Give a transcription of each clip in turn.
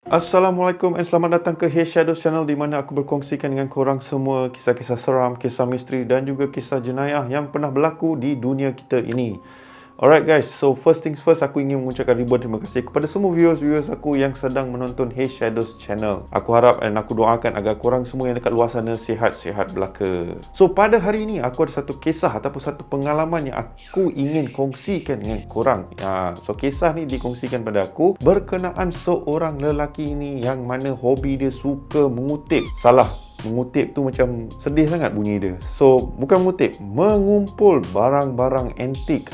Assalamualaikum dan selamat datang ke Hey Shadows Channel di mana aku berkongsikan dengan korang semua kisah-kisah seram, kisah misteri dan juga kisah jenayah yang pernah berlaku di dunia kita ini. Alright guys, so first things first, aku ingin mengucapkan ribuan terima kasih kepada semua viewers aku yang sedang menonton Hey Shadows Channel. Aku harap dan aku doakan agar korang semua yang dekat luar sana sihat-sihat belaka. So pada hari ini aku ada satu kisah ataupun satu pengalaman yang aku ingin kongsikan dengan korang. So kisah ni dikongsikan pada aku berkenaan seorang lelaki ni yang mana hobi dia suka mengutip. Salah, mengutip tu macam sedih sangat bunyi dia. So bukan mengutip, mengumpul barang-barang antik.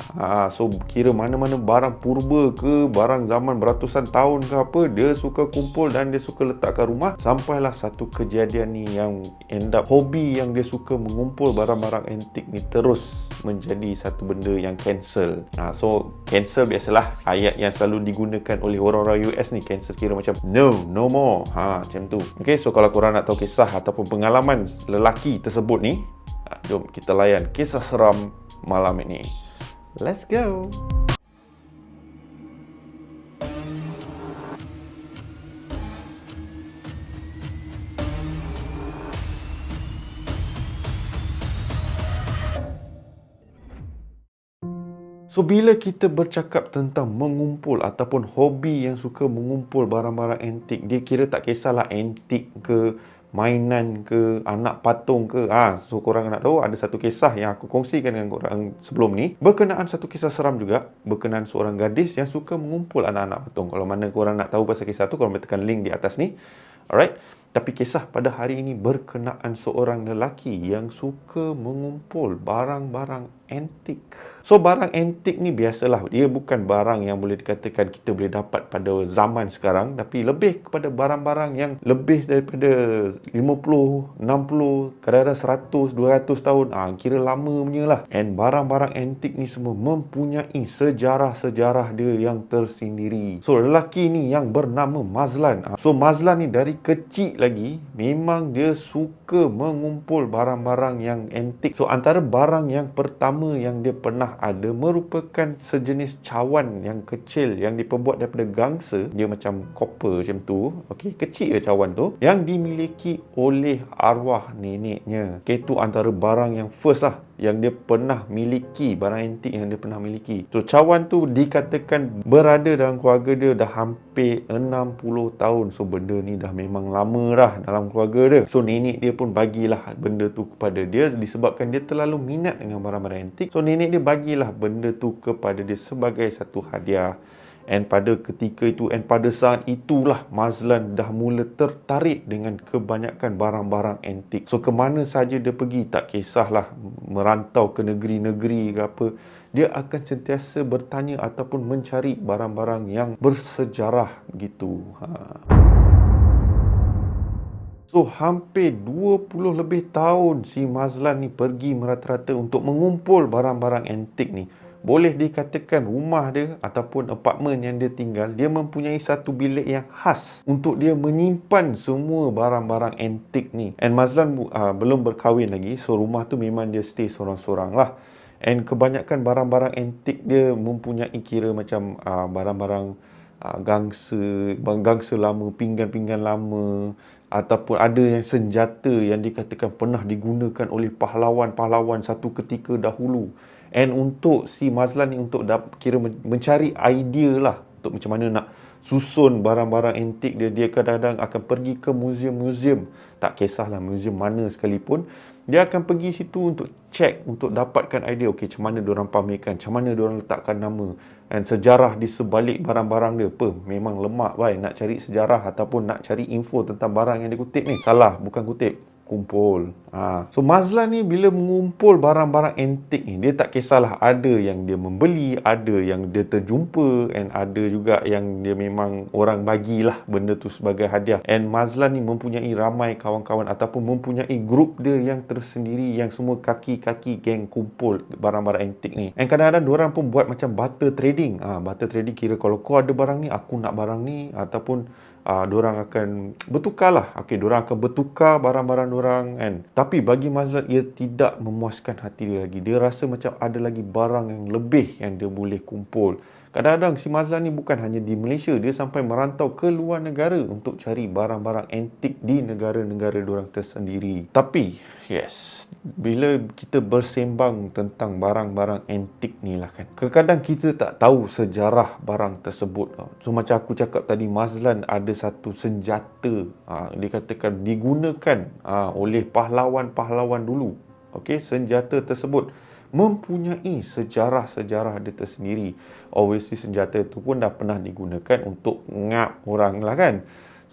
So kira mana-mana barang purba ke, barang zaman beratusan tahun ke apa, dia suka kumpul dan dia suka letakkan rumah. Sampailah satu kejadian ni yang end up hobi yang dia suka mengumpul barang-barang antik ni terus menjadi satu benda yang cancel. So cancel biasalah ayat yang selalu digunakan oleh orang-orang US ni. Cancel kira macam no more. Macam tu. Okay, so kalau korang nak tahu kisah ataupun pengalaman lelaki tersebut ni, jom kita layan kisah seram malam ini. Let's go. So, bila kita bercakap tentang mengumpul ataupun hobi yang suka mengumpul barang-barang antik, dia kira tak kisahlah antik ke, mainan ke, anak patung ke. So korang nak tahu, ada satu kisah yang aku kongsikan dengan korang sebelum ni, berkenaan satu kisah seram juga, berkenaan seorang gadis yang suka mengumpul anak-anak patung. Kalau mana korang nak tahu pasal kisah tu, korang boleh tekan link di atas ni. Alright. Tapi kisah pada hari ini berkenaan seorang lelaki yang suka mengumpul barang-barang antik. So barang antik ni biasalah, dia bukan barang yang boleh dikatakan kita boleh dapat pada zaman sekarang, tapi lebih kepada barang-barang yang lebih daripada 50, 60, kadang-kadang 100, 200 tahun. Kira lama punya lah. And barang-barang antik ni semua mempunyai sejarah-sejarah dia yang tersendiri. So lelaki ni yang bernama Mazlan. So Mazlan ni dari kecil lagi memang dia suka mengumpul barang-barang yang antik. So antara barang yang pertama yang dia pernah ada merupakan sejenis cawan yang kecil yang diperbuat daripada gangsa. Dia macam copper macam tu. Okey, kecil je cawan tu yang dimiliki oleh arwah neneknya. Okey, tu antara barang yang first lah yang dia pernah miliki, barang antik yang dia pernah miliki. So cawan tu dikatakan berada dalam keluarga dia dah hampir 60 tahun. So benda ni dah memang lama dah dalam keluarga dia. So nenek dia pun bagilah benda tu kepada dia disebabkan dia terlalu minat dengan barang-barang antik. So nenek dia bagilah benda tu kepada dia sebagai satu hadiah. And pada ketika itu, and pada saat itulah Mazlan dah mula tertarik dengan kebanyakan barang-barang antik. So ke mana saja dia pergi, tak kisahlah merantau ke negeri-negeri ke apa, dia akan sentiasa bertanya ataupun mencari barang-barang yang bersejarah begitu. So hampir 20 lebih tahun si Mazlan ni pergi merata-rata untuk mengumpul barang-barang antik ni. Boleh dikatakan rumah dia ataupun apartmen yang dia tinggal, dia mempunyai satu bilik yang khas untuk dia menyimpan semua barang-barang antik ni. And Mazlan belum berkahwin lagi, so rumah tu memang dia stay sorang-sorang lah. And kebanyakan barang-barang antik dia mempunyai kira macam barang-barang gangsa lama, pinggan-pinggan lama, ataupun ada yang senjata yang dikatakan pernah digunakan oleh pahlawan-pahlawan satu ketika dahulu. And untuk si Mazlan ni untuk kira mencari idea lah untuk macam mana nak susun barang-barang antik dia. Dia kadang-kadang akan pergi ke muzium-muzium, tak kisahlah muzium mana sekalipun, dia akan pergi situ untuk check, untuk dapatkan idea, okey, macam mana diorang pamerkan, macam mana diorang letakkan nama dan sejarah di sebalik barang-barang dia. Memang lemak nak cari sejarah ataupun nak cari info tentang barang yang dia kutip ni. Salah, bukan kutip, kumpul. So Mazlan ni bila mengumpul barang-barang antik ni, dia tak kisahlah, ada yang dia membeli, ada yang dia terjumpa, and ada juga yang dia memang orang bagilah benda tu sebagai hadiah. And Mazlan ni mempunyai ramai kawan-kawan ataupun mempunyai grup dia yang tersendiri yang semua kaki-kaki geng kumpul barang-barang antik ni. And kadang-kadang diorang pun buat macam barter trading. Barter trading kira kalau kau ada barang ni, aku nak barang ni, ataupun diorang akan bertukar lah. Okey, diorang akan bertukar barang-barang diorang kan. Tapi bagi Mazlan, ia tidak memuaskan hati dia lagi. Dia rasa macam ada lagi barang yang lebih yang dia boleh kumpul. Kadang-kadang si Mazlan ni bukan hanya di Malaysia, dia sampai merantau ke luar negara untuk cari barang-barang antik di negara-negara diorang tersendiri. Tapi, yes, bila kita bersembang tentang barang-barang antik ni lah kan, kadang-kadang kita tak tahu sejarah barang tersebut. So macam aku cakap tadi, Mazlan ada satu senjata, dikatakan digunakan oleh pahlawan-pahlawan dulu. Okey, senjata tersebut mempunyai sejarah-sejarah dia tersendiri. Obviously senjata itu pun dah pernah digunakan untuk ngap orang lah kan.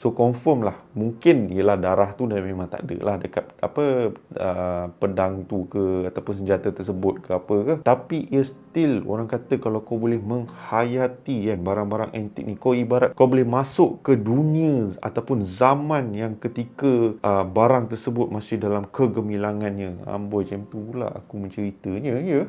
So confirm lah, mungkin ialah darah tu dah memang tak ada lah dekat pedang tu ke ataupun senjata tersebut ke apa ke. Tapi still orang kata kalau kau boleh menghayati kan barang-barang antik ni, kau ibarat kau boleh masuk ke dunia ataupun zaman yang ketika barang tersebut masih dalam kegemilangannya. Amboi, macam tu pula aku menceritanya ya.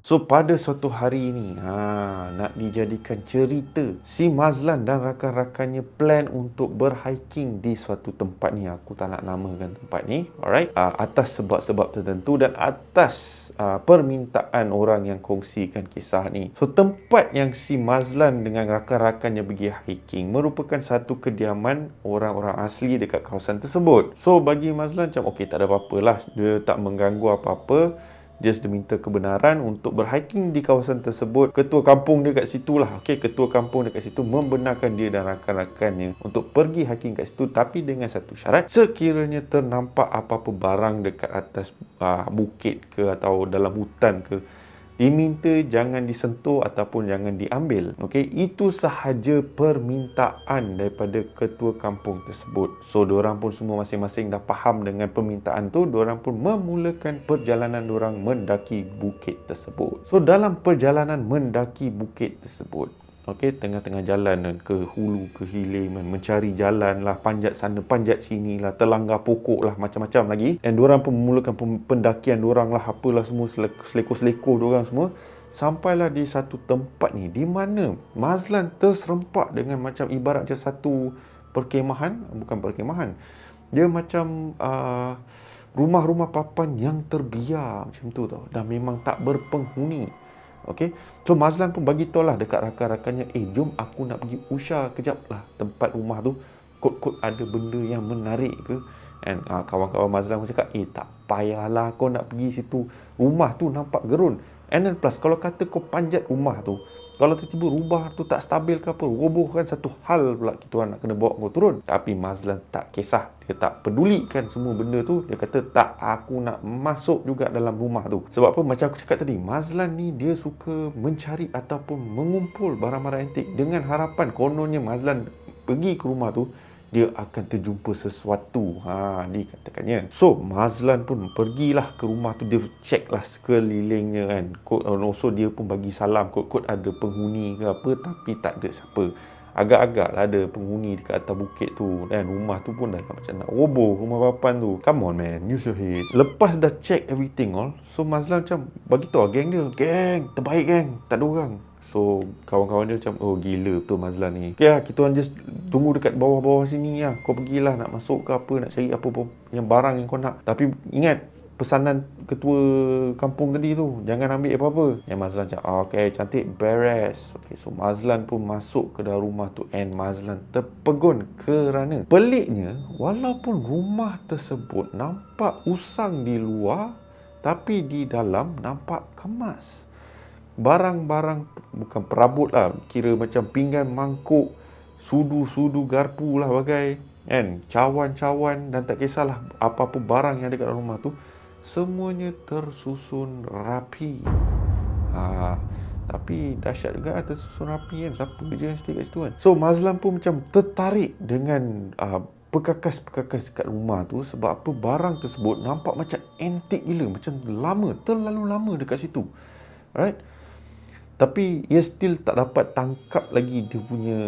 So pada suatu hari ni nak dijadikan cerita, si Mazlan dan rakan-rakannya plan untuk berhiking di suatu tempat ni. Aku tak nak namakan tempat ni, alright, atas sebab-sebab tertentu dan atas permintaan orang yang kongsikan kisah ni. So tempat yang si Mazlan dengan rakan-rakannya pergi hiking merupakan satu kediaman orang-orang asli dekat kawasan tersebut. So bagi Mazlan macam okey, tak ada apa-apalah, dia tak mengganggu apa-apa. Just dia minta kebenaran untuk berhiking di kawasan tersebut. Ketua kampung dia kat situ lah. Okey, ketua kampung dia kat situ membenarkan dia dan rakan-rakannya untuk pergi hiking kat situ, tapi dengan satu syarat. Sekiranya ternampak apa-apa barang dekat atas bukit ke atau dalam hutan ke, diminta jangan disentuh ataupun jangan diambil. Okey, itu sahaja permintaan daripada ketua kampung tersebut. So diorang pun semua masing-masing dah faham dengan permintaan tu. Diorang pun memulakan perjalanan diorang mendaki bukit tersebut. So dalam perjalanan mendaki bukit tersebut, okey, tengah-tengah jalan ke hulu ke hilir mencari jalan lah, panjat sana panjat sini lah, terlanggar pokok lah, macam-macam lagi. Dan diorang pun memulakan pendakian diorang lah, apalah semua, selekor-selekor diorang semua. Sampailah di satu tempat ni di mana Mazlan terserempak dengan macam ibarat macam satu perkemahan, bukan perkemahan, dia macam rumah-rumah papan yang terbiar macam tu tau, dah memang tak berpenghuni. Okey, so Mazlan pun bagi tahu lah dekat rakan-rakannya, jom aku nak pergi usah kejap lah tempat rumah tu, kot-kot ada benda yang menarik ke. And kawan-kawan Mazlan pun cakap, tak payahlah kau nak pergi situ, rumah tu nampak gerun. And then plus, kalau kata kau panjat rumah tu, kalau tiba-tiba rumah tu tak stabil ke apa, roboh kan, satu hal pula kita orang nak kena bawa kau turun. Tapi Mazlan tak kisah, dia tak pedulikan semua benda tu. Dia kata, tak, aku nak masuk juga dalam rumah tu. Sebab apa, macam aku cakap tadi, Mazlan ni dia suka mencari ataupun mengumpul barang-barang antik dengan harapan kononnya Mazlan pergi ke rumah tu, dia akan terjumpa sesuatu, dikatakannya. So Mazlan pun pergilah ke rumah tu, dia check lah sekelilingnya kan. Also dia pun bagi salam, kot-kot ada penghuni ke apa, tapi tak ada siapa. Agak-agak lah ada penghuni dekat atas bukit tu, dan rumah tu pun dah macam nak roboh, rumah papan tu. Come on man, use your head. Lepas dah check everything all, so Mazlan macam bagi tahu geng dia, geng terbaik geng, tak ada orang. So kawan-kawan dia macam, oh gila betul Mazlan ni. Okay lah, kita orang just tunggu dekat bawah-bawah sini lah. Kau pergilah nak masuk ke apa, nak cari apa yang barang yang kau nak. Tapi ingat pesanan ketua kampung tadi tu, jangan ambil apa-apa. Yang Mazlan cakap, okay cantik, beres. Okay, so Mazlan pun masuk ke dalam rumah tu, and Mazlan terpegun kerana peliknya, walaupun rumah tersebut nampak usang di luar, tapi di dalam nampak kemas. Barang-barang, bukan perabot lah, kira macam pinggan, mangkuk, sudu-sudu, garpu lah bagai, kan, cawan-cawan, dan tak kisahlah apa-apa barang yang ada kat dalam rumah tu, semuanya tersusun rapi. Tapi dahsyat juga tersusun rapi kan, siapa je yang stay kat situ kan. So Mazlan pun macam tertarik dengan perkakas-perkakas kat rumah tu. Sebab apa, barang tersebut nampak macam antik gila, macam lama, terlalu lama dekat situ. Alright. Tapi ia still tak dapat tangkap lagi dia punya,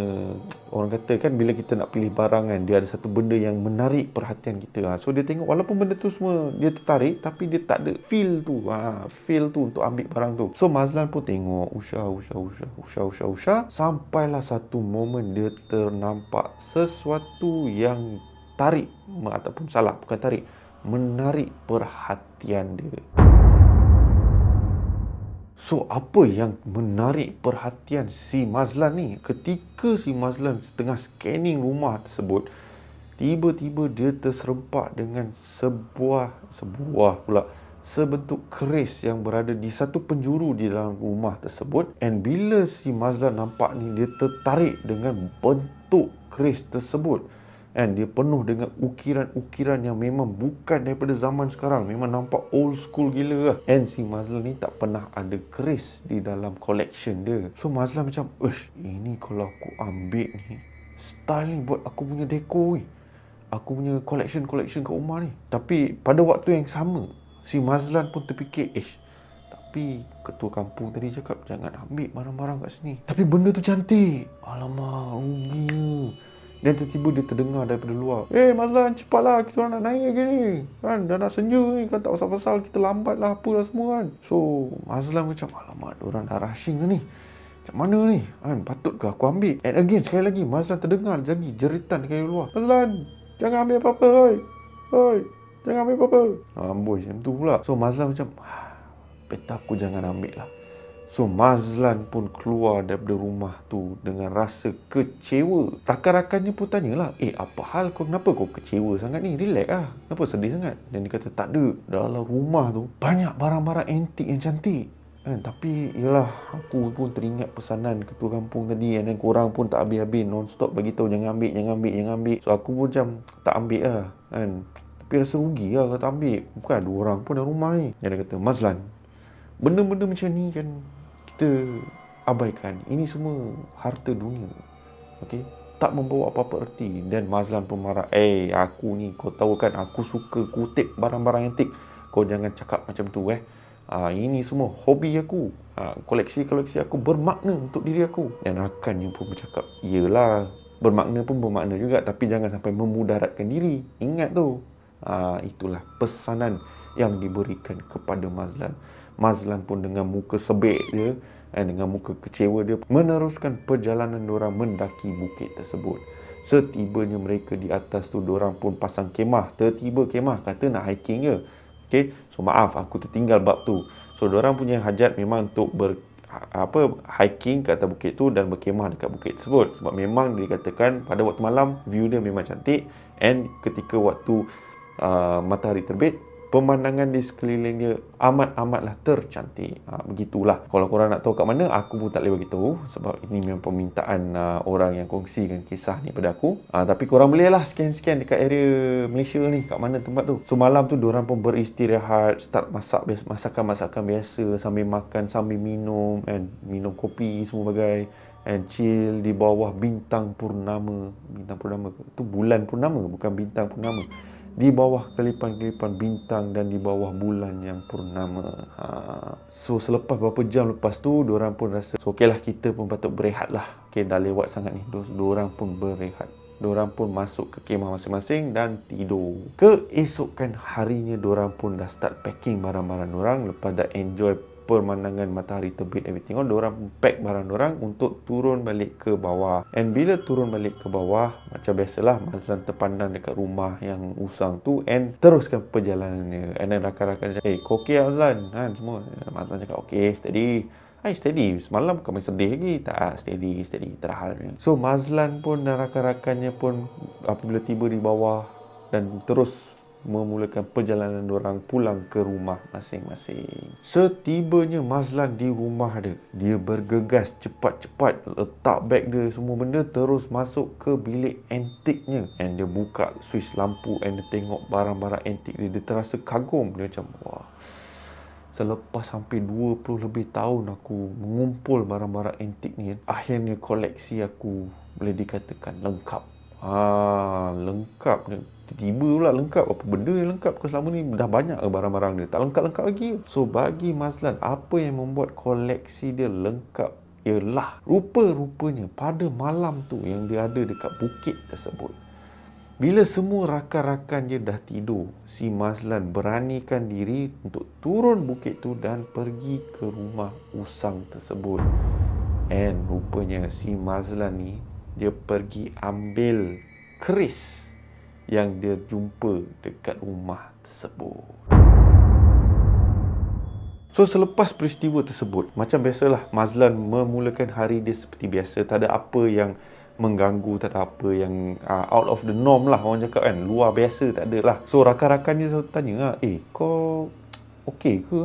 orang kata kan, bila kita nak pilih barang kan, dia ada satu benda yang menarik perhatian kita. So dia tengok walaupun benda tu semua dia tertarik, tapi dia tak ada feel tu, feel tu untuk ambil barang tu. So Mazlan pun tengok, usah, sampailah satu momen dia ternampak sesuatu yang tarik, ataupun salah, bukan tarik, menarik perhatian dia. So, apa yang menarik perhatian si Mazlan ni? Ketika si Mazlan tengah scanning rumah tersebut, tiba-tiba dia terserempak dengan sebentuk keris yang berada di satu penjuru di dalam rumah tersebut. And bila si Mazlan nampak ni, dia tertarik dengan bentuk keris tersebut. And dia penuh dengan ukiran-ukiran yang memang bukan daripada zaman sekarang. Memang nampak old school gila lah. And si Mazlan ni tak pernah ada keris di dalam collection dia. So Mazlan macam, ini kalau aku ambil ni, style ni buat aku punya dekor ni. Aku punya collection kat rumah ni. Tapi pada waktu yang sama, si Mazlan pun terfikir, tapi ketua kampung tadi cakap jangan ambil barang-barang kat sini. Tapi benda tu cantik. Alamak, ruginya. Dan tiba-tiba dia terdengar daripada luar, Mazlan, cepatlah, kita orang nak naik lagi ni. Kan, dah nak senja ni, kan tak pasal-pasal kita lambat lah apalah semua kan. So, Mazlan macam, alamak, diorang dah rushing dah ni. Macam mana ni? Kan, patut ke aku ambil? And again, sekali lagi, Mazlan terdengar lagi jeritan dari luar. Mazlan, jangan ambil apa-apa, hoi, jangan ambil apa-apa. Amboi, macam tu pula. So, Mazlan macam, better aku jangan ambil lah. So, Mazlan pun keluar daripada rumah tu dengan rasa kecewa. Rakan-rakannya pun tanyalah, apa hal kau? Kenapa kau kecewa sangat ni? Relax lah. Kenapa sedih sangat? Dan dia kata, tak ada. Dalam rumah tu, banyak barang-barang antik yang cantik. Tapi, yelah, aku pun teringat pesanan ketua kampung tadi. Dan korang pun tak habis-habis non-stop beritahu jangan ambil. So, aku pun macam tak ambil lah. Tapi rasa rugi lah kalau tak ambil. Bukan ada orang pun dalam rumah ni. Dan dia kata, Mazlan, benda-benda macam ni kan kita abaikan. Ini semua harta dunia. Okey? Tak membawa apa-apa erti. Dan Mazlan pun marah. Aku ni, kau tahu kan aku suka kutip barang-barang antik. Kau jangan cakap macam tu ini semua hobi aku. Koleksi-koleksi aku bermakna untuk diri aku. Dan rakannya pun bercakap, yelah, bermakna pun bermakna juga, tapi jangan sampai memudaratkan diri. Ingat tu. Itulah pesanan yang diberikan kepada Mazlan. Mazlan pun dengan muka sebek dia, dengan muka kecewa dia, meneruskan perjalanan diorang mendaki bukit tersebut. Setibanya mereka di atas tu, diorang pun pasang kemah. Tertiba kemah, kata nak hiking ke. Okay? So maaf, aku tertinggal bab tu. So diorang punya hajat memang untuk hiking ke atas bukit tu dan berkemah dekat bukit tersebut. Sebab memang dikatakan pada waktu malam view dia memang cantik. And ketika waktu matahari terbit, pemandangan di sekeliling dia amat-amatlah tercantik. Begitulah. Kalau korang nak tahu kat mana, aku pun tak boleh beritahu sebab ini memang permintaan orang yang kongsikan kisah ni pada aku. Tapi korang bolehlah scan-scan dekat area Malaysia ni, kat mana tempat tu. So malam tu diorang pun beristirahat, start masak masakan-masakan biasa, sambil makan, sambil minum, and minum kopi semua bagai, and chill di bawah bintang purnama. Bintang purnama tu bulan purnama, bukan bintang purnama. Di bawah kelipan-kelipan bintang dan di bawah bulan yang purnama. So selepas beberapa jam lepas tu, diorang pun rasa, so okeylah, kita pun patut berehat lah. Dah lewat sangat ni. Diorang pun berehat. Diorang pun masuk ke kemah masing-masing dan tidur. Keesokan harinya, diorang pun dah start packing barang-barang diorang. Lepas dah enjoy pemandangan matahari terbit, everything, diorang pack barang diorang untuk turun balik ke bawah. And bila turun balik ke bawah, macam biasalah, Mazlan terpandang dekat rumah yang usang tu and teruskan perjalanannya. And then rakan-rakan cakap, kau okey Mazlan? Semua. Mazlan cakap, okey, steady. Steady. Semalam bukan main sedih lagi. Tak, steady. Tak ada halnya. So Mazlan pun dan rakan-rakannya pun apabila tiba di bawah dan terus memulakan perjalanan diorang pulang ke rumah masing-masing. Setibanya Mazlan di rumah dia bergegas cepat-cepat letak beg dia, semua benda, terus masuk ke bilik antiknya. And dia buka switch lampu and dia tengok barang-barang antik dia. Dia terasa kagum. Dia macam, wah, selepas hampir 20 lebih tahun aku mengumpul barang-barang antik ni, akhirnya koleksi aku boleh dikatakan lengkap. Lengkap ni. Tiba-tiba pula lengkap. Apa benda yang lengkap? Kau selama ni dah banyak barang-barang dia, tak lengkap-lengkap lagi. So bagi Mazlan, apa yang membuat koleksi dia lengkap ialah rupa-rupanya pada malam tu yang dia ada dekat bukit tersebut, bila semua rakan-rakan dia dah tidur, si Mazlan beranikan diri untuk turun bukit tu dan pergi ke rumah usang tersebut. And rupanya si Mazlan ni, dia pergi ambil keris yang dia jumpa dekat rumah tersebut. So selepas peristiwa tersebut, macam biasalah, Mazlan memulakan hari dia seperti biasa. Tak ada apa yang mengganggu, tak ada apa yang out of the norm lah, orang cakap kan. Luar biasa tak ada lah. So rakan-rakan dia selalu tanya lah, kau okey ke?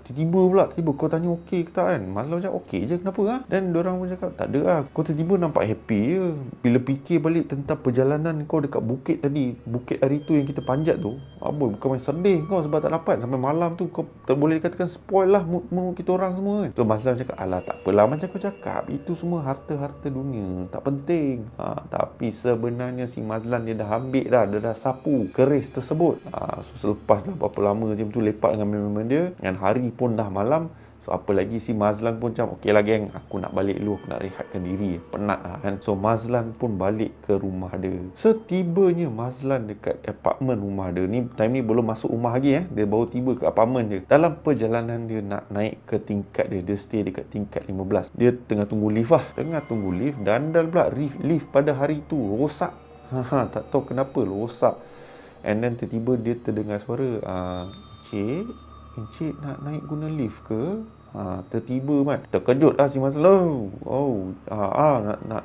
Tiba-tiba pula, kau tanya okey ke tak kan? Mazlan macam okey je, kenapa lah? Dan diorang pun cakap, tak ada lah. Kau tiba-tiba nampak happy je. Bila fikir balik tentang perjalanan kau dekat bukit tadi, bukit hari tu yang kita panjat tu, bukan main sedih kau sebab tak dapat. Sampai malam tu kau boleh dikatakan spoil lah mood kita orang semua kan. So Mazlan cakap, alah tak apalah, macam kau cakap, itu semua harta-harta dunia, tak penting. Tapi sebenarnya si Mazlan dia dah ambil dah, dia dah sapu keris tersebut. So selepas dah berapa lama macam tu lepak dengan member dia, dan hari pun dah malam. So apa lagi, si Mazlan pun macam okey lah geng, aku nak balik dulu, aku nak rehatkan diri, penat lah kan. So Mazlan pun balik ke rumah dia. Setibanya Mazlan dekat apartmen rumah dia ni, time ni belum masuk rumah lagi dia baru tiba ke apartmen dia. Dalam perjalanan dia nak naik ke tingkat dia stay dekat tingkat 15. Dia tengah tunggu lift dan pula lift pada hari tu rosak. Tak tahu kenapa rosak. And then tiba-tiba dia terdengar suara, Encik nak naik guna lift ke? Tertiba man. Terkejut lah si Mazlan. Nak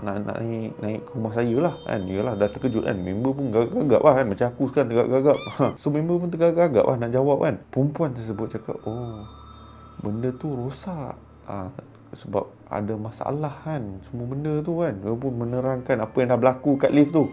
naik ke rumah saya lah kan. Yalah, dah terkejut kan. Member pun gagap lah kan. Macam aku sekarang tergagap. So member pun tergagap lah nak jawab kan. Perempuan tersebut cakap, benda tu rosak. Sebab ada masalah kan. Semua benda tu kan. Dia pun menerangkan apa yang dah berlaku kat lift tu.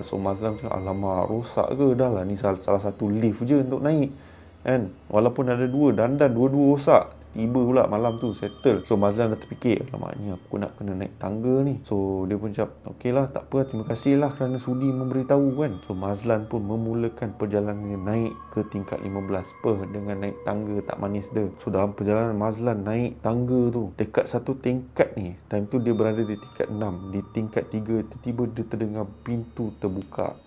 So Mazlan cakap, alamak, rosak ke? Dah lah, ni salah satu lift je untuk naik kan. Walaupun ada dua, dan dua-dua rosak. Tiba pula malam tu settle. So Mazlan dah terfikir, alamak, ni aku nak kena naik tangga ni. So dia pun cakap, okey lah, tak apa, terima kasih lah kerana sudi memberitahu kan. So Mazlan pun memulakan perjalanannya naik ke tingkat 15 dengan naik tangga tak manis dia. So dalam perjalanan Mazlan naik tangga tu, dekat satu tingkat ni, time tu dia berada di tingkat 6. Di tingkat 3 tiba-tiba dia terdengar pintu terbuka.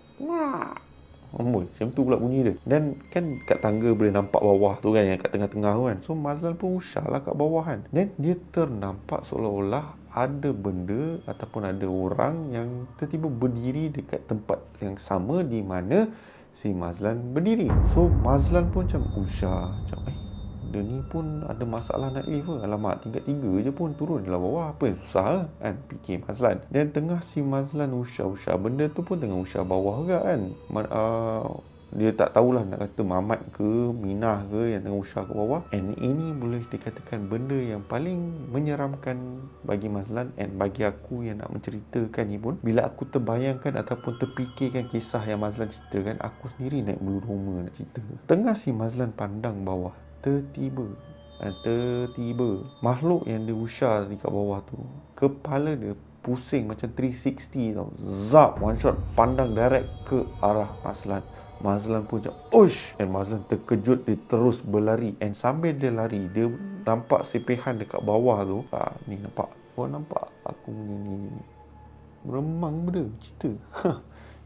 Macam tu pula bunyi dia. Dan kan kat tangga boleh nampak bawah tu kan, yang kat tengah-tengah tu kan. So Mazlan pun usah lah kat bawah kan. Dan dia ternampak seolah-olah ada benda ataupun ada orang yang tiba-tiba berdiri dekat tempat yang sama di mana si Mazlan berdiri. So Mazlan pun macam usah, macam dia ni pun ada masalah naik lift ke? Alamak, tingkat 3 je pun turun lah bawah, apa yang susah kan, fikir Mazlan. Dan tengah si Mazlan usah benda tu pun tengah usah bawah juga kan. Dia tak tahulah nak kata Mamat ke Minah ke yang tengah usah ke bawah. And ini boleh dikatakan benda yang paling menyeramkan bagi Mazlan, and bagi aku yang nak menceritakan ni pun, bila aku terbayangkan ataupun terfikirkan kisah yang Mazlan ceritakan, aku sendiri naik bulu roma nak cerita. Tengah si Mazlan pandang bawah, Tertiba makhluk yang dia usar dekat bawah tu, kepala dia pusing macam 360 tau. Zap, one shot, pandang direct ke arah Mazlan. Mazlan pun macam ush, and Mazlan terkejut, dia terus berlari. And sambil dia lari, dia nampak sepihan dekat bawah tu. Ni nampak, nampak aku ni meremang benda cerita.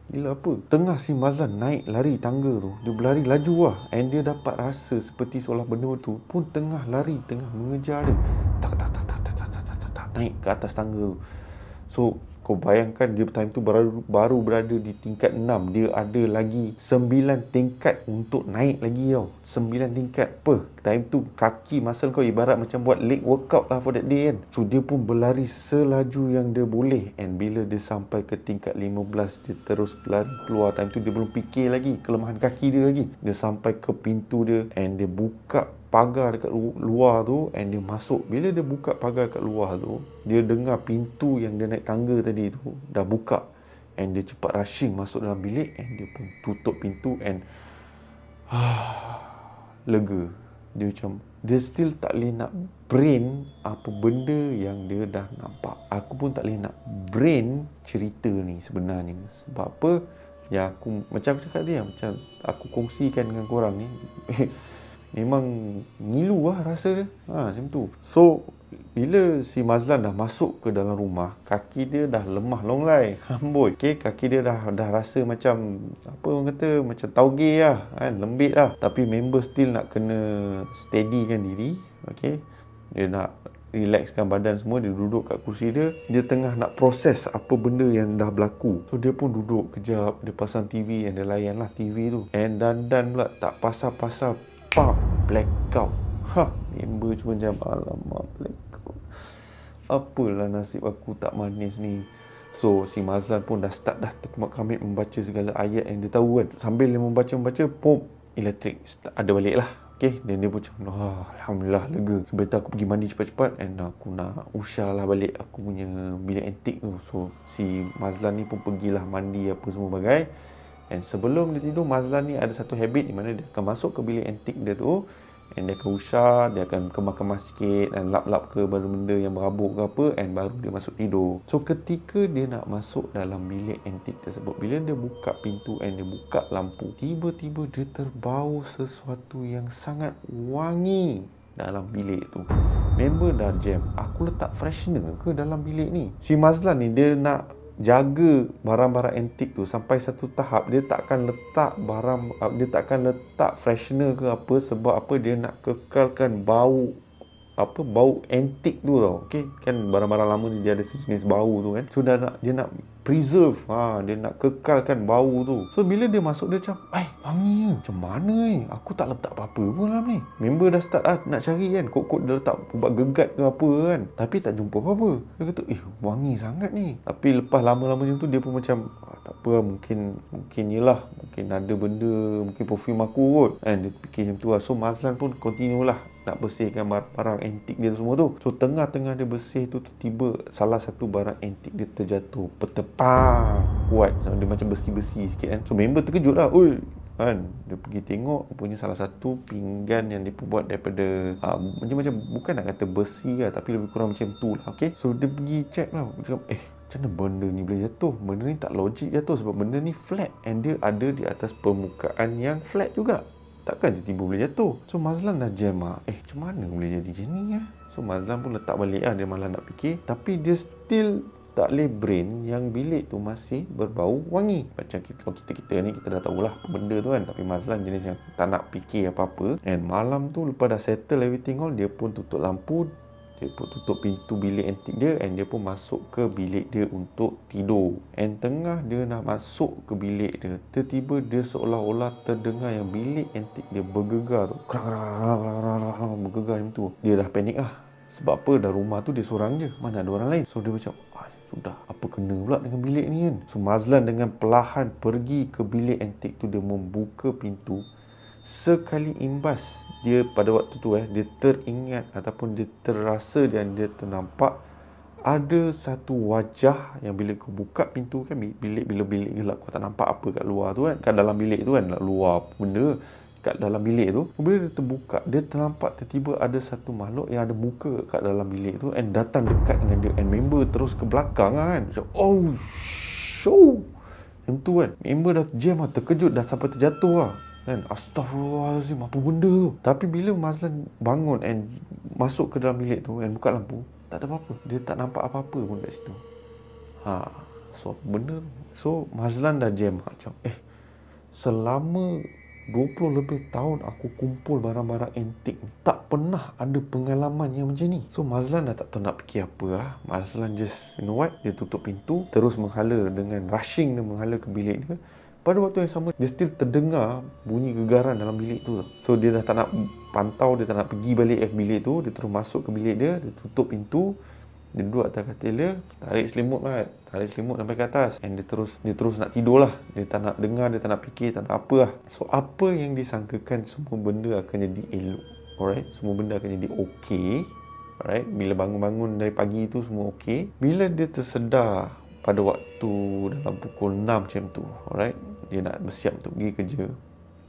Gila apa? Tengah si Mazlan naik lari tangga tu, dia berlari laju lah. And dia dapat rasa seperti seolah benda tu pun tengah lari, tengah mengejar dia. Tak, naik ke atas tangga tu. So kau bayangkan dia time tu baru berada di tingkat 6. Dia ada lagi 9 tingkat untuk naik lagi tau. 9 tingkat. Time tu kaki Mazlan kau ibarat macam buat leg workout lah for that day kan. So dia pun berlari selaju yang dia boleh. And bila dia sampai ke tingkat 15, dia terus berlari keluar. Time tu dia belum fikir lagi kelemahan kaki dia lagi. Dia sampai ke pintu dia, and dia buka pagar dekat luar tu, and dia masuk. Bila dia buka pagar dekat luar tu, dia dengar pintu yang dia naik tangga tadi tu dah buka. And dia cepat rushing masuk dalam bilik, and dia pun tutup pintu, and lega. Dia macam, dia still tak boleh nak brain apa benda yang dia dah nampak. Aku pun tak boleh nak brain cerita ni sebenarnya. Sebab apa? Ya aku, macam aku cakap dia, macam aku kongsikan dengan korang ni memang ngilu lah rasa dia. Macam tu. So bila si Mazlan dah masuk ke dalam rumah, kaki dia dah lemah longlai, amboi. Kaki dia dah rasa macam apa orang kata, macam tauge lah kan, lembik lah. Tapi member still nak kena steadykan diri. Dia nak relaxkan badan semua. Dia duduk kat kursi dia. Dia tengah nak proses apa benda yang dah berlaku. So dia pun duduk kejap, dia pasang TV, and dia layan lah TV tu. And dan pula tak pasal-pasal blackout. Member cuma macam alamak, apalah nasib aku tak manis ni. So si Mazlan pun dah start dah terkemit membaca segala ayat yang dia tahu kan. Sambil dia membaca, pop, elektrik ada balik lah. Okay, dan dia pun macam, Alhamdulillah lega. Sebab tu aku pergi mandi cepat-cepat and aku nak usah lah balik aku punya bilik antik tu. So si Mazlan ni pun pergilah mandi apa semua bagai. And sebelum dia tidur, Mazlan ni ada satu habit di mana dia akan masuk ke bilik antik dia tu, and dia akan usah, dia akan kemas-kemas sikit dan lap-lap ke benda-benda yang berabuk ke apa, and baru dia masuk tidur. So ketika dia nak masuk dalam bilik antik tersebut, bila dia buka pintu and dia buka lampu, tiba-tiba dia terbau sesuatu yang sangat wangi dalam bilik tu. Member dah jam, aku letak freshener ke dalam bilik ni? Si Mazlan ni dia nak jaga barang-barang antik tu sampai satu tahap dia takkan letak freshener ke apa, sebab apa, dia nak kekalkan bau antik tu tau. Okey, kan barang-barang lama ni dia ada sejenis bau tu kan. So dia nak preserve, dia nak kekalkan bau tu. So bila dia masuk, dia macam, wangi ke? Macam mana ni? Aku tak letak apa-apa pun dalam ni. Member dah start nak cari kan, kod-kod dia letak ubat gegat ke apa kan, tapi tak jumpa apa-apa. Dia kata, wangi sangat ni. Tapi lepas lama-lama macam tu, dia pun macam, tak apa lah, mungkin yelah, mungkin ada benda, mungkin perfume aku kot kan. Dia fikir macam tu lah. So Mazlan pun continue lah nak bersihkan barang antik dia semua tu. So tengah-tengah dia bersih tu, tiba salah satu barang antik dia terjatuh, bertepang kuat. Dia macam besi-besi sikit kan. So member terkejut lah, kan. Dia pergi tengok, punya salah satu pinggan yang dia buat daripada macam bukan nak kata besi lah, tapi lebih kurang macam tu lah. Okay, so dia pergi check lah. Dia cakap, macam mana benda ni boleh jatuh? Benda ni tak logik jatuh, sebab benda ni flat and dia ada di atas permukaan yang flat juga. Takkan tiba-tiba boleh jatuh. So Mazlan dah jam lah, macam mana boleh jadi macam ni ya? So Mazlan pun letak balik lah, dia malah nak fikir, tapi dia still tak boleh brain yang bilik tu masih berbau wangi. Macam kita ni, kita dah tahulah benda tu kan, tapi Mazlan jenis yang tak nak fikir apa-apa. And malam tu lepas dah settle everything all, dia pun tutup lampu, dia pun tutup pintu bilik antik dia, and dia pun masuk ke bilik dia untuk tidur. And tengah dia nak masuk ke bilik dia, tiba-tiba dia seolah-olah terdengar yang bilik antik dia bergegar tu. Bergegar macam tu. Dia dah panik lah. Sebab apa, dah rumah tu dia seorang je, mana ada orang lain. So dia macam, sudah, apa kena pula dengan bilik ni kan. So Mazlan dengan perlahan pergi ke bilik antik tu, dia membuka pintu. Sekali imbas dia pada waktu tu dia teringat ataupun dia terasa dan dia ternampak ada satu wajah yang bila kau buka pintu kan, bila bilik gelap, kau tak nampak apa kat luar tu kan, kat dalam bilik tu kan, luar benda kat dalam bilik tu. Bila dia terbuka, dia ternampak tiba-tiba ada satu makhluk yang ada muka kat dalam bilik tu and datang dekat dengan dia, and member terus ke belakang kan. Macam macam tu kan. Member dah jam lah, terkejut dah sampai terjatuh lah kan. Astaghfirullahalazim, apa benda tu? Tapi bila Mazlan bangun and masuk ke dalam bilik tu and buka lampu, tak ada apa-apa. Dia tak nampak apa-apa pun kat situ. So apa benda tu? So Mazlan dah jam macam, selama 20 lebih tahun aku kumpul barang-barang antik, tak pernah ada pengalaman yang macam ni. So Mazlan dah tak tahu nak fikir apa lah. Mazlan just, you know what, dia tutup pintu, terus menghala dengan rushing, dia menghala ke bilik dia. Pada waktu yang sama, dia still terdengar bunyi gegaran dalam bilik tu. So dia dah tak nak pantau, dia tak nak pergi balik ke bilik tu. Dia terus masuk ke bilik dia, dia tutup pintu, dia duduk atas katil dia, tarik selimut sampai ke atas, and dia terus nak tidur lah. Dia tak nak dengar, dia tak nak fikir, tak nak apa lah. So apa yang disangkakan semua benda akan jadi elok, alright, semua benda akan jadi okey, alright. Bila bangun-bangun dari pagi tu semua okey. Bila dia tersedar pada waktu dalam pukul 6 macam tu, alright, dia nak bersiap untuk pergi kerja,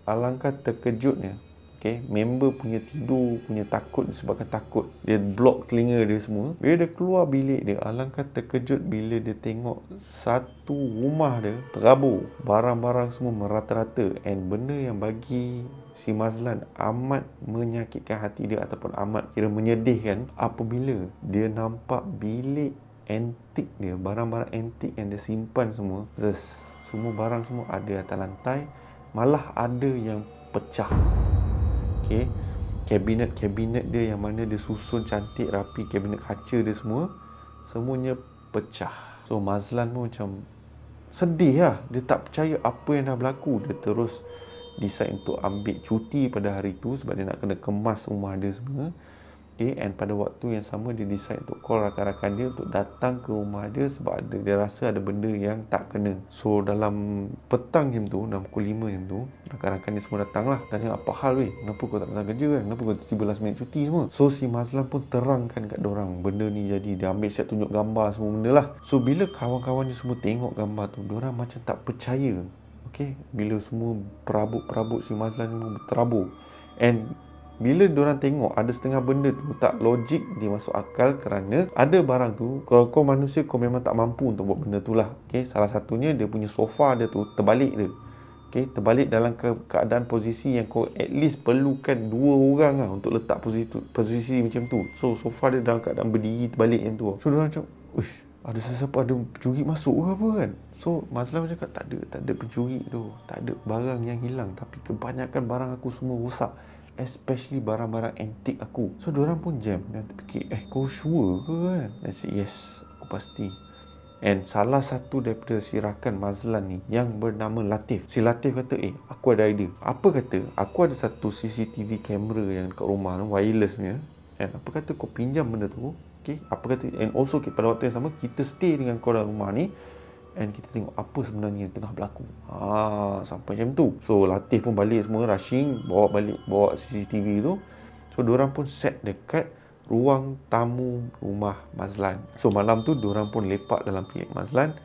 alangkah terkejutnya. Okay, member punya tidur, punya takut, disebabkan takut, dia block telinga dia semua. Bila dia keluar bilik dia, alangkah terkejut bila dia tengok satu rumah dia terabur, barang-barang semua merata-rata. And benda yang bagi si Mazlan amat menyakitkan hati dia ataupun amat kira menyedihkan, apabila dia nampak bilik antik dia, barang-barang antik yang dia simpan semua, semua barang semua ada atas lantai, malah ada yang pecah. Okay, kabinet dia yang mana dia susun cantik rapi, kabinet kaca dia semuanya pecah. So Mazlan pun macam sedih lah. Dia tak percaya apa yang dah berlaku. Dia terus decide untuk ambil cuti pada hari tu sebab dia nak kena kemas rumah dia semua. Okay, and pada waktu yang sama dia decide untuk call rakan-rakan dia untuk datang ke rumah dia sebab dia rasa ada benda yang tak kena. So dalam petang jam tu, dalam pukul 5 jam tu, rakan-rakan dia semua datang lah. Tanya, apa hal weh? Kenapa kau tak datang kerja kan? Kenapa kau tiba last minute cuti semua? So si Mazlan pun terangkan kat dorang benda ni jadi. Dia ambil siap tunjuk gambar semua benda lah. So bila kawan-kawan dia semua tengok gambar tu, dorang macam tak percaya. Okay, bila semua perabot-perabot si Mazlan semua berterabur. And bila diorang tengok ada setengah benda tu tak logik, dia masuk akal kerana ada barang tu, kalau kau manusia kau memang tak mampu untuk buat benda tu lah. Okay, salah satunya dia punya sofa dia tu terbalik dia. Okay, terbalik dalam keadaan posisi yang kau at least perlukan 2 orang lah untuk letak posisi macam tu. So sofa dia dalam keadaan berdiri terbalik macam tu. So diorang macam, uish, ada sesiapa, ada pencuri masuk ke apa kan? So Mazlan cakap tak ada pencuri tu, tak ada barang yang hilang, tapi kebanyakan barang aku semua rosak, especially barang-barang antik aku. So diorang pun jam dan terfikir, kau sure ke kan? I said, yes, aku pasti. And salah satu daripada si rakan Mazlan ni yang bernama Latif, si Latif kata, aku ada idea. Apa kata, aku ada satu CCTV kamera yang dekat rumah tu, wireless punya. And apa kata kau pinjam benda tu, okay? Apa kata, and also pada waktu yang sama kita stay dengan kau dalam rumah ni, and kita tengok apa sebenarnya yang tengah berlaku. Sampai macam tu. So Latif pun balik semua, rushing, bawa CCTV tu. So diorang pun set dekat ruang tamu rumah Mazlan. So malam tu diorang pun lepak dalam bilik Mazlan.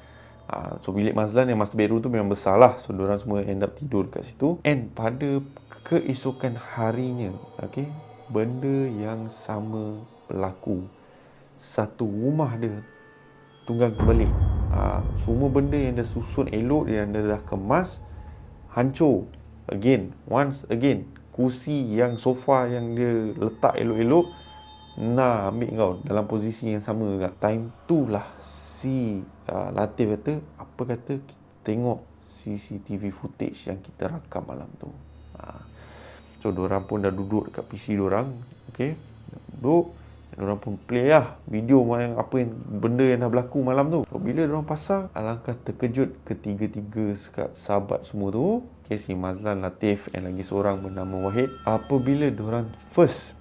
So bilik Mazlan yang master bedroom tu memang besar lah. So diorang semua end up tidur dekat situ. And pada keesokan harinya, okay, benda yang sama berlaku. Satu rumah dia tunggang terbalik. Semua benda yang dah susun elok, yang dah kemas, hancur. Once again. Kursi yang sofa yang dia letak elok-elok, ambil kau dalam posisi yang sama juga. Time tu lah si Latif kata, apa kata kita tengok CCTV footage yang kita rakam malam tu. So diorang pun dah duduk dekat PC diorang. Okay, duduk, diorang pun play lah video benda yang dah berlaku malam tu. So bila diorang pasang, alangkah terkejut ketiga-tiga sahabat semua tu. Okay, si Mazlan, Latif and lagi seorang bernama Wahid. Apabila diorang first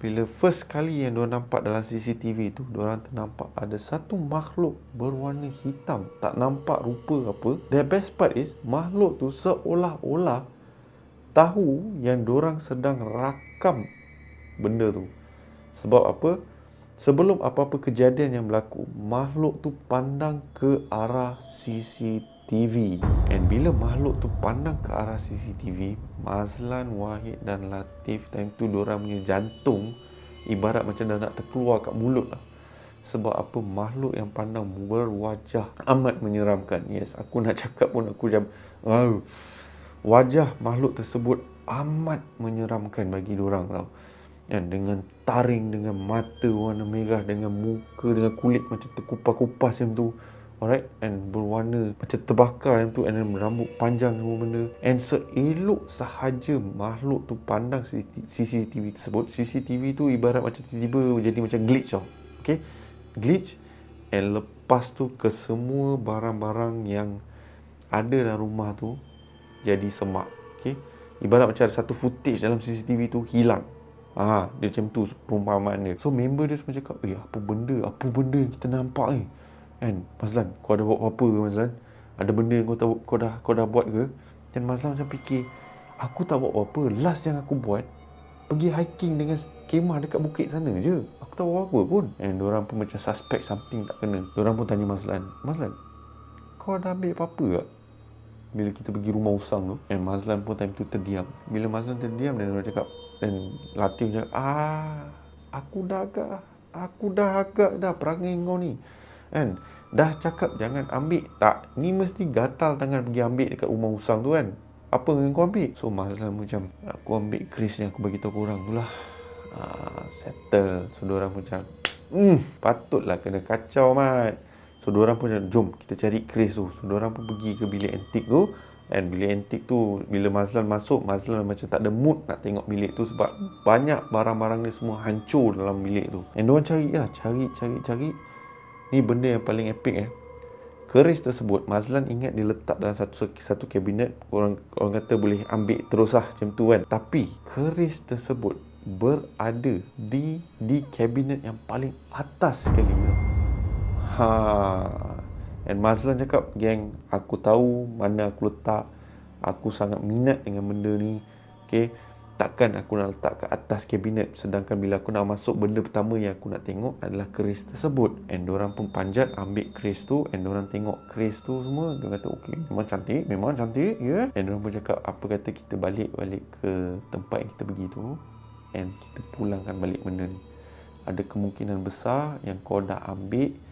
kali yang diorang nampak dalam CCTV tu, diorang ternampak ada satu makhluk berwarna hitam, tak nampak rupa apa. The best part is, makhluk tu seolah-olah tahu yang diorang sedang rakam benda tu. Sebab apa? Sebelum apa-apa kejadian yang berlaku, makhluk tu pandang ke arah CCTV. And bila makhluk tu pandang ke arah CCTV, Mazlan, Wahid dan Latif, time tu diorang punya jantung ibarat macam dah nak terkeluar kat mulut lah. Sebab apa? Makhluk yang pandang berwajah amat menyeramkan. Yes, aku nak cakap pun aku macam wajah makhluk tersebut amat menyeramkan bagi diorang tau. Dengan taring, dengan mata warna merah, dengan muka, dengan kulit macam terkupas-kupas macam tu. Alright, and berwarna macam terbakar macam tu, and rambut panjang semua benda. And seelok sahaja makhluk tu pandang CCTV tersebut, CCTV tu ibarat macam tiba-tiba jadi macam glitch tau. Okay, glitch. And lepas tu kesemua barang-barang yang ada dalam rumah tu jadi semak. Okay, ibarat macam ada satu footage dalam CCTV tu hilang. Dia macam tu perumpamaan dia. So member dia semua cakap, apa benda yang kita nampak ni? And Mazlan, kau ada buat apa ke Mazlan? Ada benda yang kau dah buat ke? Dan Mazlan macam fikir, aku tak buat apa-apa. Last yang aku buat, pergi hiking dengan kemah dekat bukit sana je. Aku tak buat apa pun. And diorang pun macam suspect something tak kena. Diorang pun tanya Mazlan, kau ada ambil apa-apa tak bila kita pergi rumah usang tu? And Mazlan pun time tu terdiam. Bila Mazlan terdiam, dan diorang cakap, dan Latif cakap, aku dah agak dah perangai kau ni. Kan? Dah cakap jangan ambil. Tak, ni mesti gatal tangan pergi ambil dekat rumah usang tu kan. Apa yang kau ambil? So Mazlan macam, aku ambil kris yang aku bagi tahu korang tu lah. Settle. So diorang macam, patutlah kena kacau mat. So diorang pun macam, jom kita cari kris tu. So diorang pun pergi ke bilik antik tu. And bilik antik tu, bila Mazlan masuk, Mazlan macam tak ada mood nak tengok bilik tu sebab banyak barang-barang dia semua hancur dalam bilik tu. And diorang cari. Ni benda yang paling epic keris tersebut, Mazlan ingat dia letak dalam satu kabinet. Orang kata boleh ambil terus lah macam tu kan. Tapi keris tersebut berada di kabinet yang paling atas sekali tau. And Mazlan cakap, geng, aku tahu mana aku letak. Aku sangat minat dengan benda ni. Okay, takkan aku nak letak kat atas kabinet, sedangkan bila aku nak masuk, benda pertama yang aku nak tengok adalah keris tersebut. And diorang pun panjat ambil keris tu, and diorang tengok keris tu semua. Dia kata okey, memang cantik ya. And diorang pun cakap, apa kata kita balik ke tempat yang kita pergi tu, and kita pulangkan balik benda ni. Ada kemungkinan besar yang kau dah ambil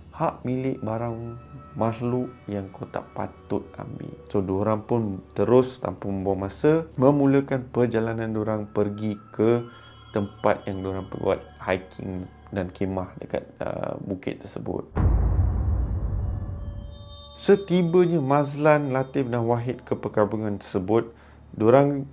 hak milik barang makhluk yang kau tak patut ambil. So diorang pun terus tanpa membuang masa memulakan perjalanan diorang pergi ke tempat yang diorang buat hiking dan kemah dekat bukit tersebut. Setibanya Mazlan, Latif dan Wahid ke perkampungan tersebut, diorang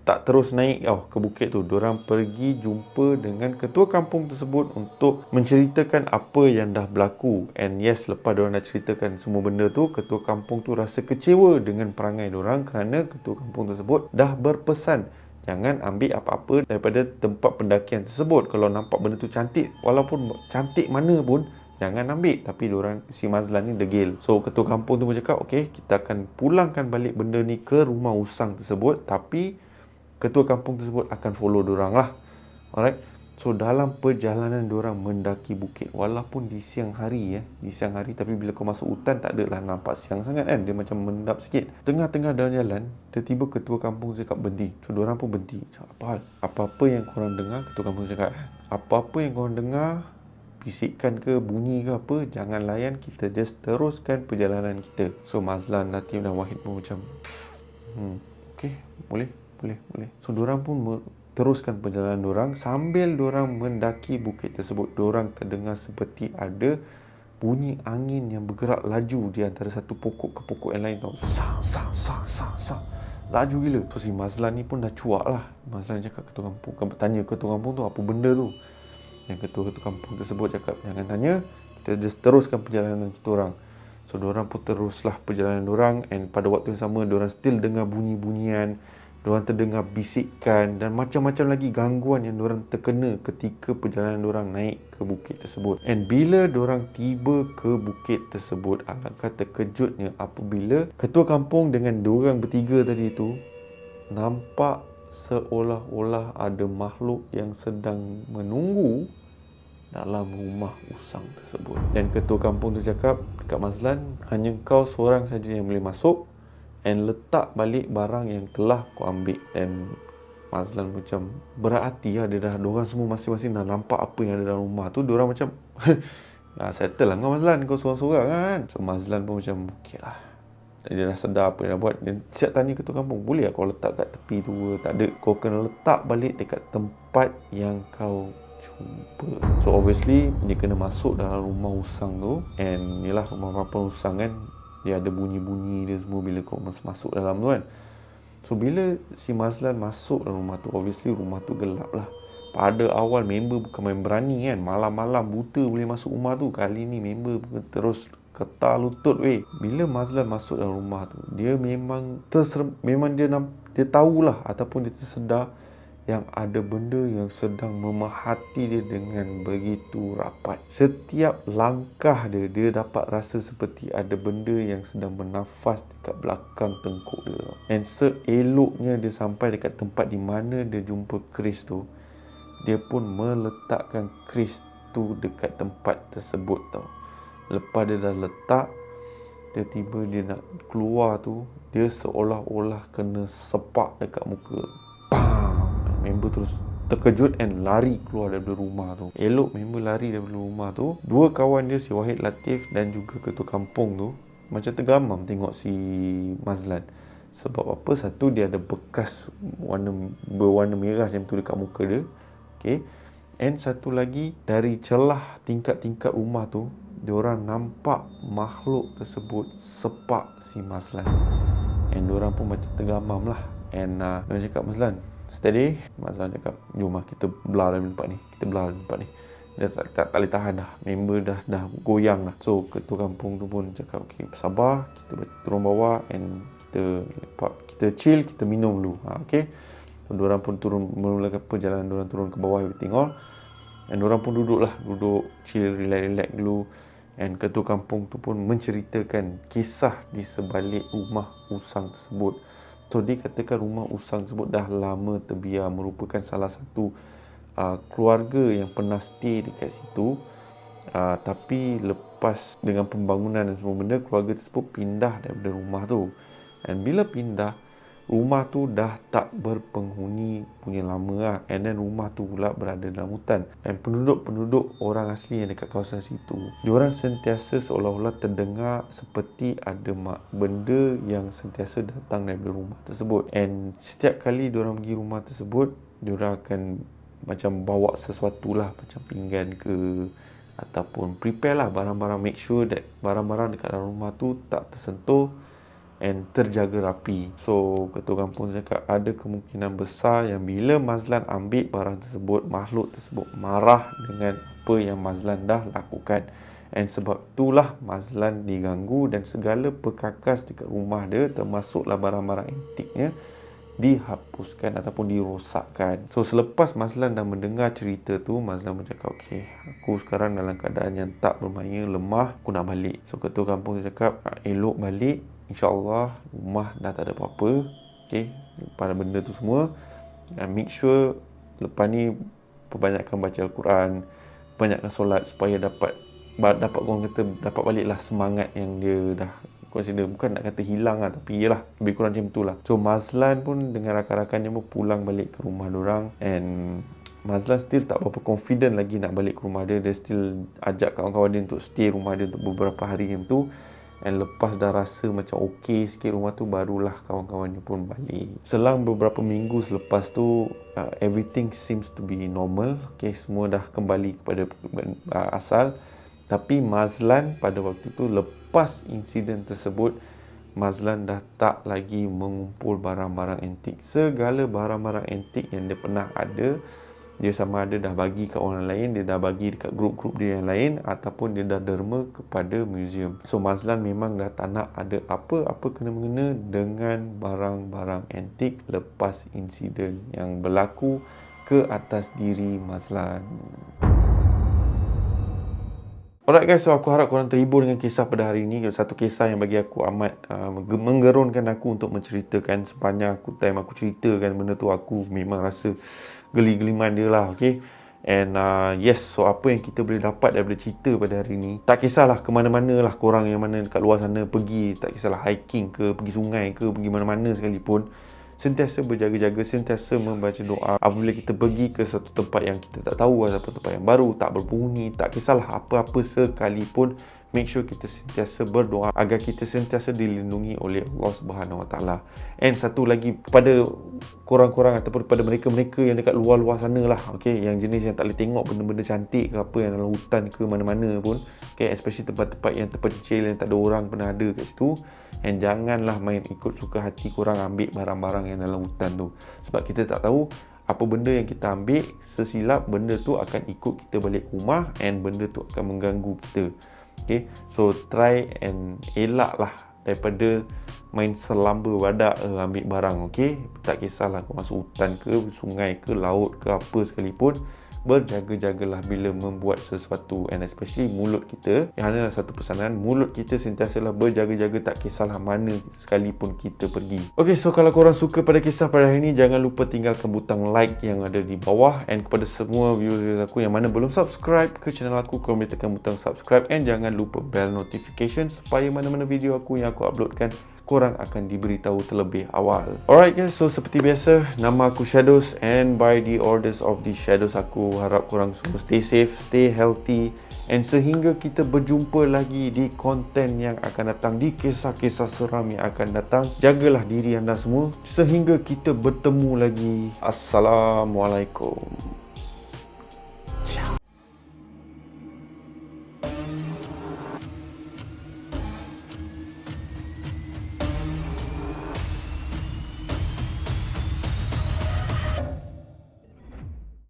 tak terus naik ke bukit tu. Diorang pergi jumpa dengan ketua kampung tersebut untuk menceritakan apa yang dah berlaku. And yes, lepas diorang dah ceritakan semua benda tu, ketua kampung tu rasa kecewa dengan perangai diorang kerana ketua kampung tersebut dah berpesan jangan ambil apa-apa daripada tempat pendakian tersebut. Kalau nampak benda tu cantik, walaupun cantik mana pun, jangan ambil. Tapi si Mazlan ni degil. So ketua kampung tu bercakap, okey, kita akan pulangkan balik benda ni ke rumah usang tersebut, tapi ketua kampung tersebut akan follow diorang lah. Alright. So dalam perjalanan diorang mendaki bukit, walaupun di siang hari, tapi bila kau masuk hutan tak adalah nampak siang sangat kan, dia macam mendap sikit. Tengah-tengah dalam jalan, tiba-tiba ketua kampung cakap berhenti. So diorang pun berhenti. Apa hal? Apa-apa yang korang dengar, ketua kampung cakap, apa-apa yang korang dengar, bisikan ke, bunyi ke apa, jangan layan, kita just teruskan perjalanan kita. So Mazlan, Latif dan Wahid pun macam okey, boleh. So diorang pun teruskan perjalanan diorang. Sambil diorang mendaki bukit tersebut, diorang terdengar seperti ada bunyi angin yang bergerak laju di antara satu pokok ke pokok yang lain tau. Sa. Laju gila. So si Mazlan ni pun dah cuak lah. Mazlan cakap ketua kampung, tanya ketua kampung tu apa benda tu. Yang ketua kampung tersebut cakap, jangan tanya, kita just teruskan perjalanan kita orang. So diorang pun teruslah perjalanan diorang, and pada waktu yang sama diorang still dengar bunyi-bunyian, diorang terdengar bisikan dan macam-macam lagi gangguan yang diorang terkena ketika perjalanan diorang naik ke bukit tersebut. And bila diorang tiba ke bukit tersebut, alangkah terkejutnya apabila ketua kampung dengan diorang bertiga tadi tu nampak seolah-olah ada makhluk yang sedang menunggu dalam rumah usang tersebut. Dan ketua kampung tu cakap dekat Mazlan, hanya kau seorang saja yang boleh masuk and letak balik barang yang telah kau ambil. Dan Mazlan macam berhati lah, diorang semua masing-masing dah nampak apa yang ada dalam rumah tu. Diorang macam settle lah kau Mazlan, kau seorang-seorang kan. So Mazlan pun macam okey lah, dia dah sedar apa yang dah buat. Dia siap tanya ketua kampung, boleh lah kau letak kat tepi tu? Tak ada, kau kena letak balik dekat tempat yang kau jumpa. So obviously dia kena masuk dalam rumah usang tu. And yelah, rumah papan usang kan, dia ada bunyi-bunyi dia semua bila kau masuk dalam tu kan. So bila si Mazlan masuk dalam rumah tu, obviously rumah tu gelap lah. Pada awal member bukan main berani kan, malam-malam buta boleh masuk rumah tu. Kali ni member terus ketar lutut weh. Bila Mazlan masuk dalam rumah tu, dia memang dia tahulah ataupun dia tersedar yang ada benda yang sedang memahati dia dengan begitu rapat. Setiap langkah dia dapat rasa seperti ada benda yang sedang bernafas dekat belakang tengkuk dia. And seeloknya dia sampai dekat tempat di mana dia jumpa keris tu, dia pun meletakkan keris tu dekat tempat tersebut tau. Lepas dia dah letak, tiba-tiba dia nak keluar tu, dia seolah-olah kena sepak dekat muka. Bam! Member terus terkejut and lari keluar daripada rumah tu. Elok member lari daripada rumah tu, dua kawan dia, si Wahid, Latif dan juga ketua kampung tu macam tergamam tengok si Mazlan. Sebab apa? Satu, dia ada bekas berwarna merah macam tu dekat muka dia. Okay. And satu lagi, dari celah tingkat-tingkat rumah tu, diorang nampak makhluk tersebut sepak si Mazlan. And diorang pun macam tergamam lah. And diorang cakap, Mazlan, steady. Mazlan cakap, jom lah kita belah dalam tempat ni. Dia tak boleh tahan dah. Member dah goyang dah. So ketua kampung tu pun cakap, okay, sabar, kita turun bawah and kita lepak, kita chill, kita minum dulu. Okay. So diorang pun turun, mulakan perjalanan diorang turun ke bawah, everything all. And diorang pun duduk chill, relax dulu. And ketua kampung tu pun menceritakan kisah di sebalik rumah usang tersebut. So dia katakan rumah usang tersebut dah lama terbiar, merupakan salah satu keluarga yang pernah stay dekat situ. Tapi lepas dengan pembangunan dan semua benda, keluarga tersebut pindah daripada rumah tu. And bila pindah, rumah tu dah tak berpenghuni punya lama lah. And then rumah tu pula berada dalam hutan. And penduduk-penduduk orang asli yang dekat kawasan situ, diorang sentiasa seolah-olah terdengar seperti ada benda yang sentiasa datang daripada rumah tersebut. And setiap kali diorang pergi rumah tersebut, diorang akan macam bawa sesuatu lah, macam pinggan ke, ataupun prepare lah barang-barang, make sure that barang-barang dekat dalam rumah tu tak tersentuh and terjaga rapi. So ketua kampung cakap ada kemungkinan besar yang bila Mazlan ambil barang tersebut, makhluk tersebut marah dengan apa yang Mazlan dah lakukan. And sebab itulah Mazlan diganggu dan segala perkakas dekat rumah dia, termasuklah barang-barang antiknya, dihapuskan ataupun dirosakkan. So selepas Mazlan dah mendengar cerita tu, Mazlan bercakap, okay, aku sekarang dalam keadaan yang tak bermaya, lemah, aku nak balik. So ketua kampung cakap, elok balik, InsyaAllah rumah dah tak ada apa-apa. Okay, pada benda tu semua, and make sure lepas ni perbanyakkan baca Al-Quran, banyakkan solat supaya dapat orang kata dapat baliklah semangat yang dia dah consider, bukan nak kata hilang lah, tapi yelah lebih kurang macam tu lah. So Mazlan pun dengan rakan-rakannya pun pulang balik ke rumah diorang, and Mazlan still tak berapa confident lagi nak balik ke rumah dia. Dia still ajak kawan-kawan dia untuk stay rumah dia untuk beberapa hari macam tu. And lepas dah rasa macam okey sikit rumah tu, barulah kawan-kawannya pun balik. Selang beberapa minggu selepas tu, everything seems to be normal. Okay, semua dah kembali kepada asal. Tapi Mazlan pada waktu tu, lepas insiden tersebut, Mazlan dah tak lagi mengumpul barang-barang antik. Segala barang-barang antik yang dia pernah ada, dia sama ada dah bagi kat orang lain, dia dah bagi dekat grup-grup dia yang lain, ataupun dia dah derma kepada museum. So Mazlan memang dah tak nak ada apa-apa kena-mengena dengan barang-barang antik lepas insiden yang berlaku ke atas diri Mazlan. Alright guys, so aku harap korang terhibur dengan kisah pada hari ini. Satu kisah yang bagi aku amat menggerunkan aku untuk menceritakan. Sepanjang time aku ceritakan benda tu, aku memang rasa geli-geliman dia lah, okay. And yes, so apa yang kita boleh dapat daripada cerita pada hari ini, tak kisahlah ke mana-mana lah korang yang mana dekat luar sana pergi, tak kisahlah hiking ke, pergi sungai ke, pergi mana-mana sekalipun, sentiasa berjaga-jaga, sentiasa membaca doa. Apabila kita pergi ke satu tempat yang kita tak tahu, ataupun tempat yang baru, tak berpenghuni, tak kisahlah apa-apa sekalipun, make sure kita sentiasa berdoa agar kita sentiasa dilindungi oleh Allah Subhanahu Wa Taala. And satu lagi kepada korang-korang ataupun kepada mereka-mereka yang dekat luar-luar sana lah, okay, yang jenis yang tak boleh tengok benda-benda cantik ke apa yang dalam hutan ke mana-mana pun, okay, especially tempat-tempat yang terpencil, yang tak ada orang pernah ada kat situ. And janganlah main ikut suka hati korang ambil barang-barang yang dalam hutan tu, sebab kita tak tahu apa benda yang kita ambil, sesilap benda tu akan ikut kita balik rumah, and benda tu akan mengganggu kita. Okay, so try and elak lah daripada main selamba badak ambil barang, okay. Tak kisahlah kau masuk hutan ke, sungai ke, laut ke, apa sekalipun, berjaga-jagalah bila membuat sesuatu. And especially mulut kita, yang adalah satu pesanan, mulut kita sentiasalah berjaga-jaga, tak kisahlah mana sekalipun kita pergi. Okay, so kalau korang suka pada kisah pada hari ini, jangan lupa tinggalkan butang like yang ada di bawah. And kepada semua viewers aku yang mana belum subscribe ke channel aku, korang boleh tekan butang subscribe. And jangan lupa bell notification supaya mana-mana video aku yang aku uploadkan, korang akan diberitahu terlebih awal. Alright guys, so seperti biasa, nama aku Shadows, and by the orders of the Shadows, aku harap korang semua stay safe, stay healthy, and sehingga kita berjumpa lagi di konten yang akan datang, di kisah-kisah seram yang akan datang, jagalah diri anda semua sehingga kita bertemu lagi. Assalamualaikum.